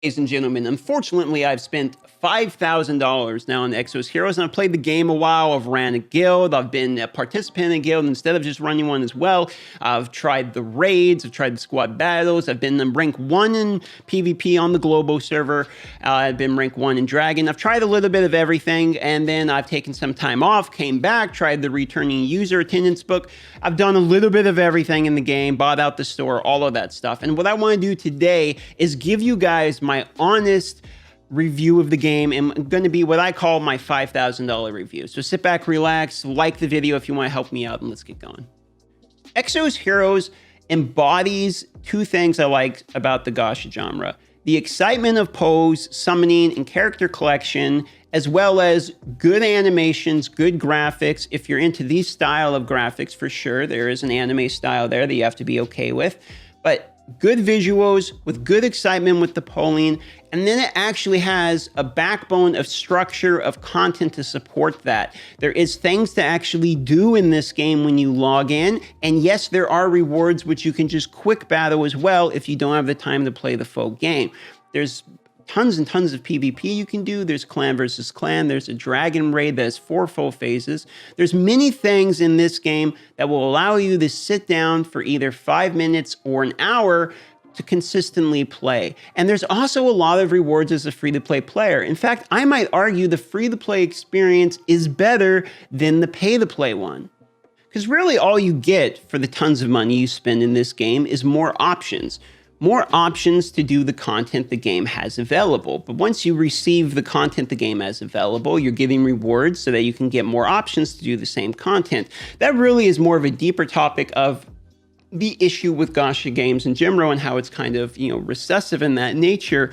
Ladies and gentlemen, unfortunately, I've spent $5,000 now on EXOS Heroes, and I've played the game a while. I've ran a guild. I've been a participant in a guild instead of just running one as well. I've tried the raids. I've tried the squad battles. I've been in rank 1 in PvP on the global server. I've been rank 1 in Dragon. I've tried a little bit of everything, and then I've taken some time off, came back, tried the returning user attendance book. I've done a little bit of everything in the game, bought out the store, all of that stuff. And what I want to do today is give you guys my honest review of the game, and going to be what I call my $5,000 review. So sit back, relax, like the video if you want to help me out, and let's get going. EXOS Heroes embodies two things I like about the gacha genre: the excitement of pose, summoning, and character collection, as well as good animations, good graphics. If you're into these style of graphics, for sure, there is an anime style there that you have to be okay with. But good visuals with good excitement with the polling, and then it actually has a backbone of structure of content to support that. There is things to actually do in this game when you log in, and yes, there are rewards which you can just quick battle as well if you don't have the time to play the full game. There's tons and tons of PvP you can do. There's clan versus clan. There's a dragon raid that has 4 full phases. There's many things in this game that will allow you to sit down for either 5 minutes or an hour to consistently play. And there's also a lot of rewards as a free-to-play player. In fact, I might argue the free-to-play experience is better than the pay-to-play one. Because really all you get for the tons of money you spend in this game is more options. More options to do the content the game has available. But once you receive the content the game has available, you're getting rewards so that you can get more options to do the same content. That really is more of a deeper topic of the issue with gacha games in general and how it's kind of, recessive in that nature.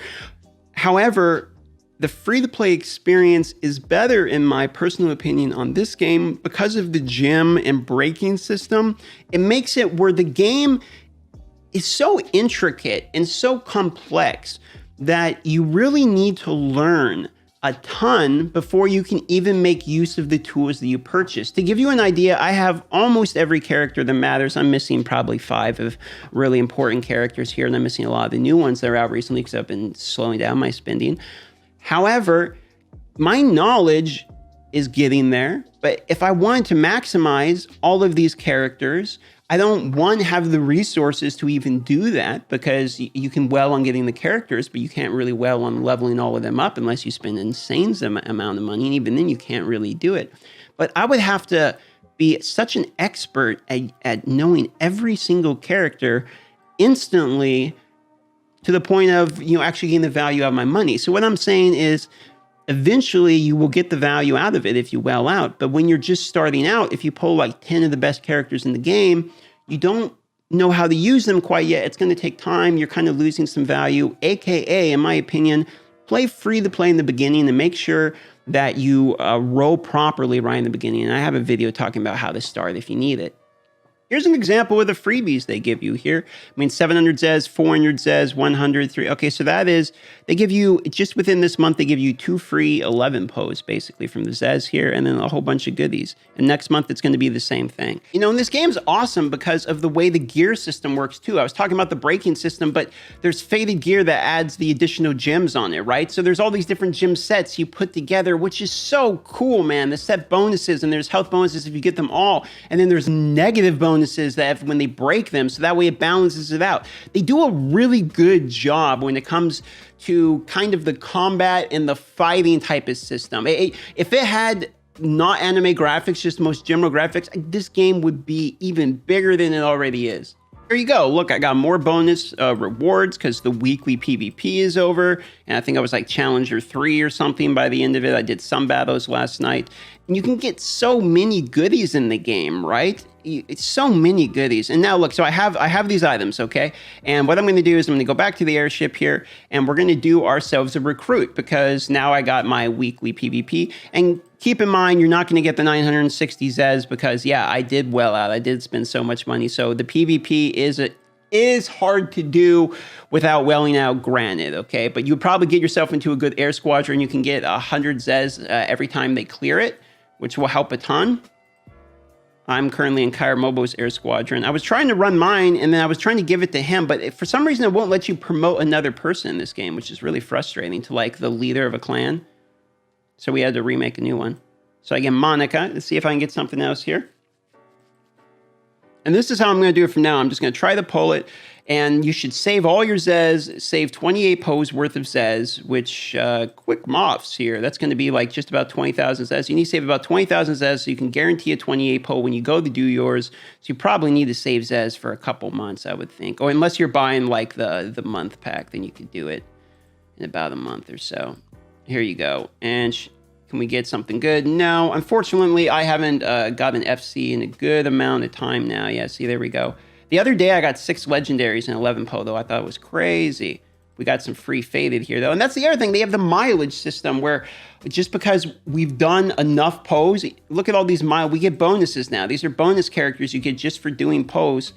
However, the free-to-play experience is better, in my personal opinion, on this game because of the gem and breaking system. It makes it where the game is so intricate and so complex that you really need to learn a ton before you can even make use of the tools that you purchase. To give you an idea, I have almost every character that matters. I'm missing probably 5 of really important characters here, and I'm missing a lot of the new ones that are out recently because I've been slowing down my spending. However, my knowledge is getting there, but if I wanted to maximize all of these characters, I don't, one, have the resources to even do that, because you can well on getting the characters, but you can't really well on leveling all of them up unless you spend an insane amount of money, and even then you can't really do it. But I would have to be such an expert at knowing every single character instantly to the point of, actually getting the value out of my money. So what I'm saying is, eventually you will get the value out of it if you well out. But when you're just starting out, if you pull like 10 of the best characters in the game, you don't know how to use them quite yet. It's going to take time. You're kind of losing some value, AKA, in my opinion, play free to play in the beginning and make sure that you roll properly right in the beginning. And I have a video talking about how to start if you need it. Here's an example of the freebies they give you here. 700 Zez, 400 Zez, 100, 3. Okay, so that is, they give you, just within this month, they give you 2 free 11 pose, basically, from the Zez here, and then a whole bunch of goodies. And next month, it's going to be the same thing. And this game's awesome because of the way the gear system works, too. I was talking about the breaking system, but there's faded gear that adds the additional gems on it, right? So there's all these different gem sets you put together, which is so cool, man. The set bonuses, and there's health bonuses if you get them all. And then there's negative bonuses that when they break them, so that way it balances it out. They do a really good job when it comes to kind of the combat and the fighting type of system. If it had not anime graphics, just most general graphics, this game would be even bigger than it already is. There you go. Look, I got more bonus rewards because the weekly PvP is over. And I think I was like Challenger 3 or something by the end of it. I did some battles last night. And you can get so many goodies in the game, right? It's so many goodies. And now look, so I have these items, okay? And what I'm going to do is I'm going to go back to the airship here, and we're going to do ourselves a recruit, because now I got my weekly PvP. And keep in mind, you're not going to get the 960 Zez because, yeah, I did well out. I did spend so much money. So the PvP is hard to do without welling out, granted, okay? But you probably get yourself into a good air squadron. You can get 100 Zez every time they clear it, which will help a ton. I'm currently in Kyra Mobo's Air Squadron. I was trying to run mine, and then I was trying to give it to him, but for some reason it won't let you promote another person in this game, which is really frustrating, to like the leader of a clan. So we had to remake a new one. So I get Monica. Let's see if I can get something else here. And this is how I'm going to do it from now. I'm just going to try to pull it, and you should save all your Zez, save 28 Poes worth of Zez, which, quick moths here, that's going to be like just about 20,000 Zez. You need to save about 20,000 Zez so you can guarantee a 28 Poe when you go to do yours. So you probably need to save Zez for a couple months, I would think. Or unless you're buying like the month pack, then you could do it in about a month or so. Here you go. And can we get something good? No, unfortunately, I haven't got an FC in a good amount of time now. Yeah, see, there we go. The other day, I got 6 legendaries and 11 Poe, though. I thought it was crazy. We got some free faded here, though. And that's the other thing. They have the mileage system where just because we've done enough Poes, look at all these we get bonuses now. These are bonus characters you get just for doing Poes.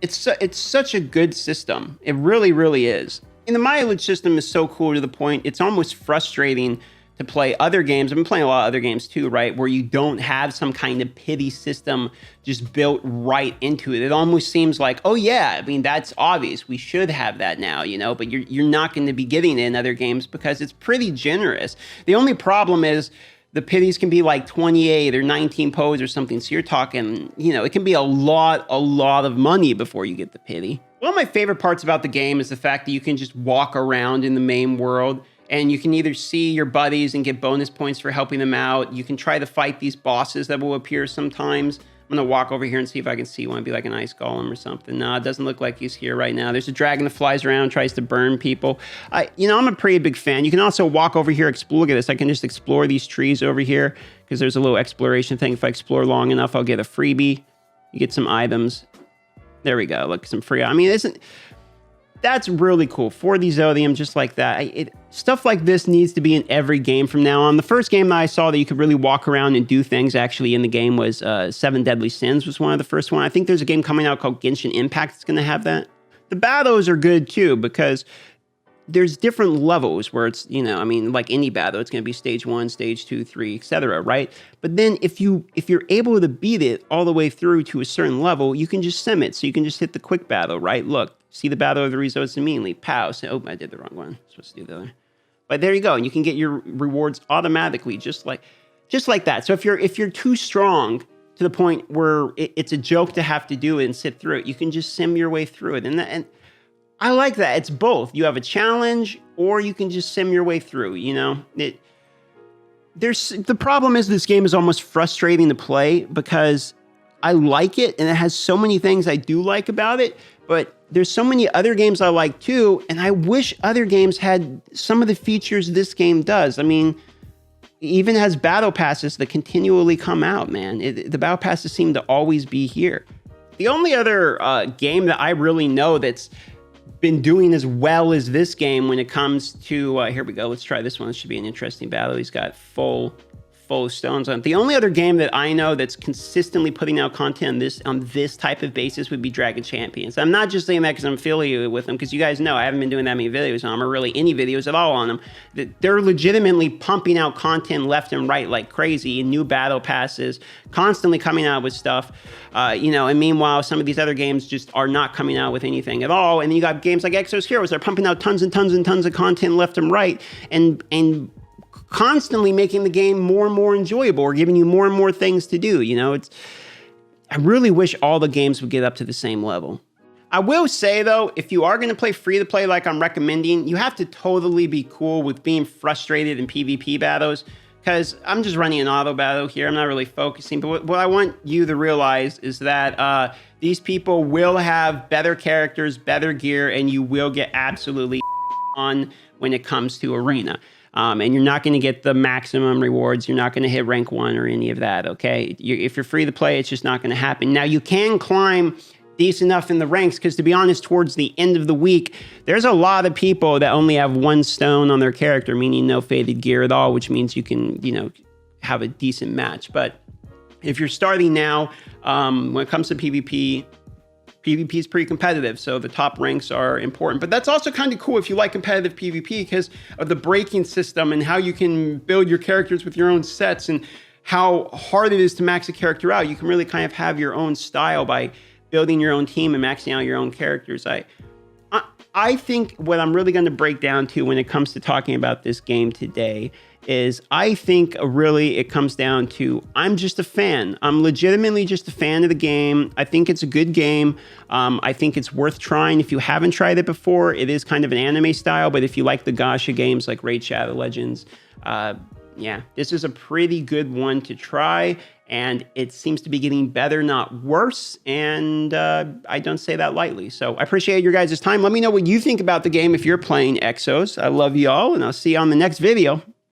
It's such a good system. It really, really is. And the mileage system is so cool to the point it's almost frustrating to play other games. I've been playing a lot of other games too, right? Where you don't have some kind of pity system just built right into it. It almost seems like, oh yeah, I mean, that's obvious. We should have that now, you know, but you're not going to be getting it in other games because it's pretty generous. The only problem is the pities can be like 28 or 19 Poes or something. So you're talking, you know, it can be a lot of money before you get the pity. One of my favorite parts about the game is the fact that you can just walk around in the main world and you can either see your buddies and get bonus points for helping them out. You can try to fight these bosses that will appear sometimes. I'm going to walk over here and see if I can see one, be like an ice golem or something. No, it doesn't look like he's here right now. There's a dragon that flies around, tries to burn people. You know, I'm a pretty big fan. You can also walk over here, explore. Look at this. I can just explore these trees over here because there's a little exploration thing. If I explore long enough, I'll get a freebie. You get some items. There we go. Look, some free. I mean, that's really cool. 4D Zodium, just like that. Stuff like this needs to be in every game from now on. The first game that I saw that you could really walk around and do things actually in the game was 7 Deadly Sins was one of the first one. I think there's a game coming out called Genshin Impact that's going to have that. The battles are good too because there's different levels where it's, you know, I mean, like any battle, it's going to be stage 1, stage 2, 3, etc., right? But then if you're able to beat it all the way through to a certain level, you can just sim it. So you can just hit the quick battle, right? Look, see the battle of the results immediately. Pow. So, oh, I did the wrong one. I'm supposed to do the other. But there you go. And you can get your rewards automatically, just like that. So if you're too strong to the point where it's a joke to have to do it and sit through it, you can just sim your way through it. And I like that. It's both. You have a challenge, or you can just sim your way through. You know, the problem is this game is almost frustrating to play because I like it and it has so many things I do like about it, but there's so many other games I like too, and I wish other games had some of the features this game does. I mean, it even has battle passes that continually come out, man. The battle passes seem to always be here. The only other game that I really know that's been doing as well as this game when it comes to here we go, let's try this one. This should be an interesting battle. He's got full stones on it. The only other game that I know that's consistently putting out content on this type of basis would be Dragon Champions. I'm not just saying that because I'm affiliated with them, because you guys know I haven't been doing that many videos on them, or really any videos at all on them. They're legitimately pumping out content left and right like crazy, and new battle passes, constantly coming out with stuff. You know, and meanwhile, some of these other games just are not coming out with anything at all. And then you got games like EXOS Heroes, they're pumping out tons and tons and tons of content left and right, and constantly making the game more and more enjoyable, or giving you more and more things to do. You know, I really wish all the games would get up to the same level. I will say though, if you are going to play free to play like I'm recommending, you have to totally be cool with being frustrated in PvP battles, because I'm just running an auto battle here. I'm not really focusing, but what I want you to realize is that these people will have better characters, better gear, and you will get absolutely on when it comes to arena. And you're not going to get the maximum rewards. You're not going to hit rank 1 or any of that, okay? If you're free to play, it's just not going to happen. Now, you can climb decent enough in the ranks, because to be honest, towards the end of the week, there's a lot of people that only have 1 stone on their character, meaning no faded gear at all, which means you can, you know, have a decent match. But if you're starting now, when it comes to PvP is pretty competitive, so the top ranks are important. But that's also kind of cool if you like competitive PvP, because of the breaking system and how you can build your characters with your own sets. And how hard it is to max a character out. You can really kind of have your own style by building your own team and maxing out your own characters. I think what I'm really going to break down to when it comes to talking about this game today is I think really it comes down to I'm just a fan. I'm legitimately just a fan of the game. I think it's a good game. I think it's worth trying. If you haven't tried it before, it is kind of an anime style, but if you like the gacha games like Raid Shadow Legends, yeah, this is a pretty good one to try, and it seems to be getting better, not worse, and I don't say that lightly. So I appreciate your guys' time. Let me know what you think about the game if you're playing EXOS. I love you all, and I'll see you on the next video.